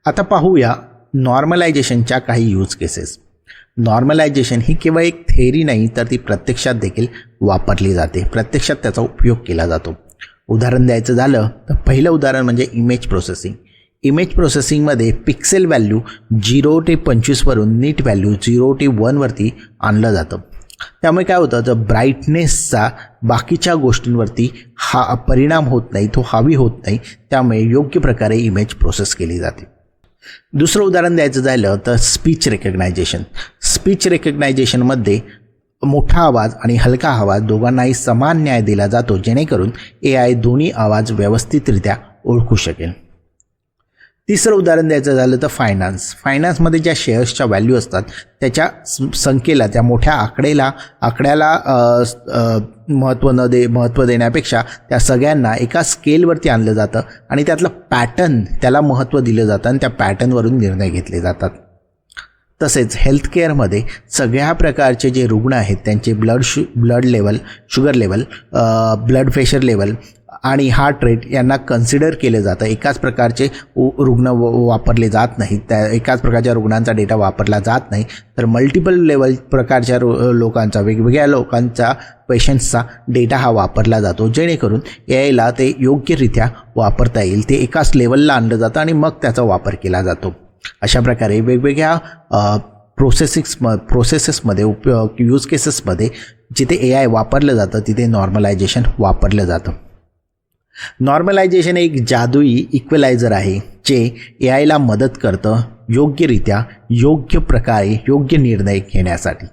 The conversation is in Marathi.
आता पाहूया नॉर्मलायझेशनच्या काही यूज केसेस. नॉर्मलायझेशन ही केवळ एक थेअरी नाही तर ती प्रत्यक्षात देखील वापरली जाते, प्रत्यक्षात त्याचा उपयोग केला जातो. उदाहरण द्यायचं झालं तर पहिलं उदाहरण म्हणजे इमेज प्रोसेसिंग. इमेज प्रोसेसिंगमध्ये पिक्सेल व्हॅल्यू 0 ते 25 वरून नीट व्हॅल्यू 0 ते 1 वरती आणलं जातं. त्यामुळे काय होतं तर ब्राईटनेसचा बाकीच्या गोष्टींवरती हा परिणाम होत नाही, तो हावी होत नाही. त्यामुळे योग्य प्रकारे इमेज प्रोसेस केली जाते. दुसरं उदाहरण द्यायचं झालं तर स्पीच रेकग्नायझेशन. स्पीच रेकग्नायझेशनमध्ये मोठा आवाज आणि हलका आवाज दोघांनाही समान न्याय दिला जातो, जेणेकरून AI दोन्ही आवाज व्यवस्थितरित्या ओळखू शकेल. तिसरं उदाहरण द्यायचं झालं तर फायनान्समध्ये ज्या शेअर्सच्या व्हॅल्यू असतात त्याच्या संख्येला, त्या मोठ्या आकड्याला महत्त्व देण्यापेक्षा त्या सगळ्यांना एका स्केलवरती आणलं जातं आणि त्यातलं पॅटर्न त्याला महत्त्व दिलं जातं आणि त्या पॅटर्नवरून निर्णय घेतले जातात. तसेच हेल्थकेअरमध्ये सगळ्या प्रकारचे जे रुग्ण आहेत त्यांचे blood level, sugar level, blood pressure level आणि हार्ट रेट यांना कन्सिडर केलं जातं. एकाच प्रकारचे रुग्ण वापरले जात नाहीत, त्या एकाच प्रकारच्या रुग्णांचा डेटा वापरला जात नाही, तर मल्टिपल लेवल प्रकारच्या लोकांचा, वेगवेगळ्या लोकांचा, पेशंट्सचा डेटा हा वापरला जातो, जेणेकरून AIला ते योग्यरित्या वापरता येईल. ते एकाच लेवलला आणलं जातं आणि मग त्याचा वापर केला जातो. अशा प्रकारे वेगवेगळ्या प्रोसेसेसमध्ये यूज केसेसमध्ये जिथे AI वापरलं जातं तिथे नॉर्मलायझेशन वापरलं जातं. नॉर्मलायझेशन एक जादुई इक्वलायझर आहे जे AIला मदत करतं योग्यरित्या, योग्य प्रकारे योग्य निर्णय घेण्यासाठी.